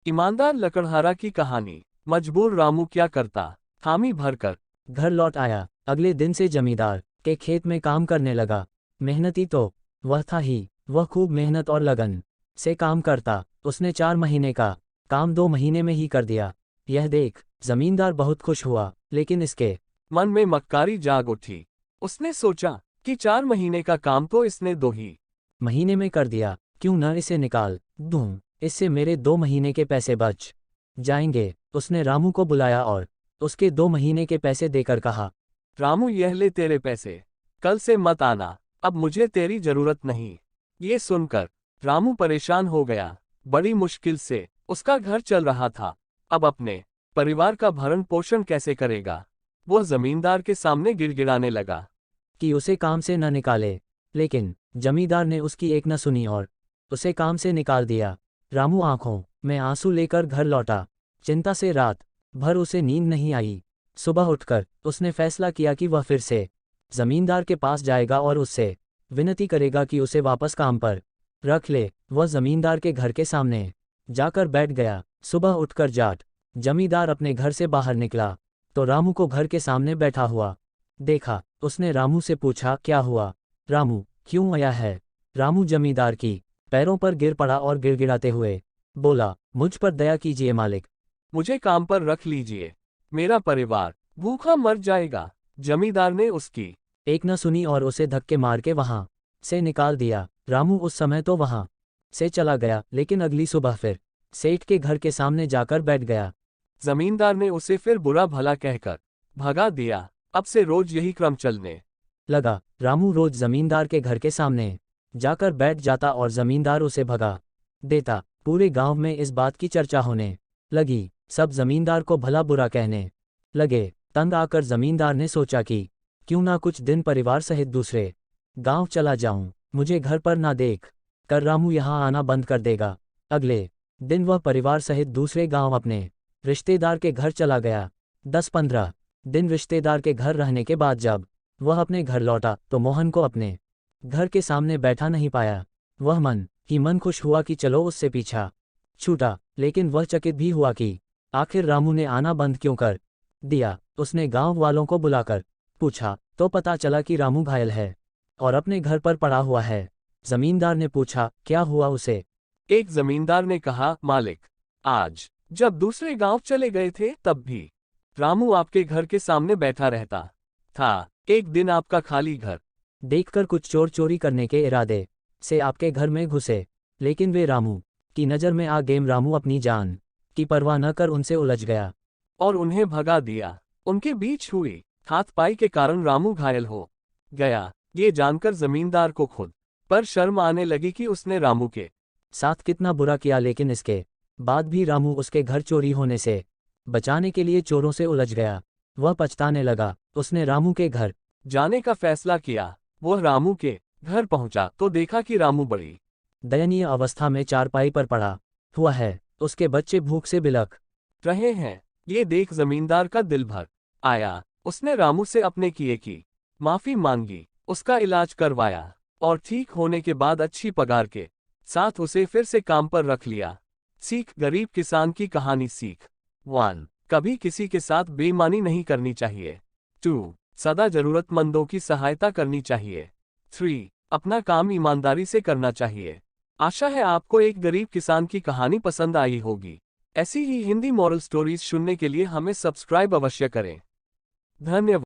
ईमानदार लकड़हारा की कहानी। मजबूर रामू क्या करता, हामी भरकर घर लौट आया। अगले दिन से जमींदार के खेत में काम करने लगा। मेहनती तो वह था ही, वह खूब मेहनत और लगन से काम करता। उसने 4 महीने का काम 2 महीने में ही कर दिया। यह देख जमींदार बहुत खुश हुआ, लेकिन इसके मन में मक्कारी जाग उठी। उसने सोचा कि 4 महीने का काम तो इसने 2 ही महीने में कर दिया, क्यों न इसे निकाल दूं, इससे मेरे 2 महीने के पैसे बच जाएंगे। उसने रामू को बुलाया और उसके 2 महीने के पैसे देकर कहा, रामू यह ले तेरे पैसे, कल से मत आना, अब मुझे तेरी जरूरत नहीं। ये सुनकर रामू परेशान हो गया। बड़ी मुश्किल से उसका घर चल रहा था, अब अपने परिवार का भरण पोषण कैसे करेगा। वह जमींदार के सामने गिड़गिड़ाने लगा कि उसे काम से न निकाले, लेकिन जमींदार ने उसकी एक न सुनी और उसे काम से निकाल दिया। रामू आंखों में आंसू लेकर घर लौटा। चिंता से रात भर उसे नींद नहीं आई। सुबह उठकर उसने फैसला किया कि वह फिर से जमींदार के पास जाएगा और उससे विनती करेगा कि उसे वापस काम पर रख ले। वह जमींदार के घर के सामने जाकर बैठ गया। सुबह उठकर जाट जमींदार अपने घर से बाहर निकला तो रामू को घर के सामने बैठा हुआ देखा। उसने रामू से पूछा, क्या हुआ रामू, क्यों आया है? रामू जमींदार की पैरों पर गिर पड़ा और गिड़गिड़ाते हुए बोला, मुझ पर दया कीजिए मालिक, मुझे काम पर रख लीजिए, मेरा परिवार भूखा मर जाएगा। जमींदार ने उसकी एक न सुनी और उसे धक्के मार के वहां से निकाल दिया। रामू उस समय तो वहां से चला गया, लेकिन अगली सुबह फिर सेठ के घर के सामने जाकर बैठ गया। जमींदार ने उसे फिर बुरा भला कहकर भगा दिया। अब से रोज यही क्रम चलने लगा। रामू रोज जमींदार के घर के सामने जाकर बैठ जाता और जमींदार उसे भगा देता। पूरे गांव में इस बात की चर्चा होने लगी। सब जमींदार को भला बुरा कहने लगे। तंग आकर जमींदार ने सोचा कि क्यों ना कुछ दिन परिवार सहित दूसरे गांव चला जाऊं, मुझे घर पर ना देख कर रामू यहां आना बंद कर देगा। अगले दिन वह परिवार सहित दूसरे गांव अपने रिश्तेदार के घर चला गया। 10-15 दिन रिश्तेदार के घर रहने के बाद जब वह अपने घर लौटा तो मोहन को अपने घर के सामने बैठा नहीं पाया। वह मन ही मन खुश हुआ कि चलो उससे पीछा छूटा, लेकिन वह चकित भी हुआ कि आखिर रामू ने आना बंद क्यों कर दिया। उसने गांव वालों को बुलाकर पूछा तो पता चला कि रामू घायल है और अपने घर पर पड़ा हुआ है। जमींदार ने पूछा, क्या हुआ उसे? एक जमींदार ने कहा, मालिक, आज जब दूसरे गांव चले गए थे तब भी रामू आपके घर के सामने बैठा रहता था। एक दिन आपका खाली घर देखकर कुछ चोर चोरी करने के इरादे से आपके घर में घुसे, लेकिन वे रामू की नज़र में आ गए। रामू अपनी जान की परवाह न कर उनसे उलझ गया और उन्हें भगा दिया। उनके बीच हुई हाथापाई के कारण रामू घायल हो गया। ये जानकर जमींदार को खुद पर शर्म आने लगी कि उसने रामू के साथ कितना बुरा किया, लेकिन इसके बाद भी रामू उसके घर चोरी होने से बचाने के लिए चोरों से उलझ गया। वह पछताने लगा। उसने रामू के घर जाने का फैसला किया। वह रामू के घर पहुंचा तो देखा कि रामू बड़ी दयनीय अवस्था में चारपाई पर पड़ा हुआ है। उसके बच्चे भूख से बिलख रहे हैं। ये देख जमींदार का दिल भर आया। उसने रामू से अपने किए की माफी मांगी, उसका इलाज करवाया और ठीक होने के बाद अच्छी पगार के साथ उसे फिर से काम पर रख लिया। सीख, गरीब किसान की कहानी। सीख 1, कभी किसी के साथ बेईमानी नहीं करनी चाहिए। 2, सदा जरूरतमंदों की सहायता करनी चाहिए। 3, अपना काम ईमानदारी से करना चाहिए। आशा है आपको एक गरीब किसान की कहानी पसंद आई होगी। ऐसी ही हिंदी मॉरल स्टोरीज सुनने के लिए हमें सब्सक्राइब अवश्य करें। धन्यवाद।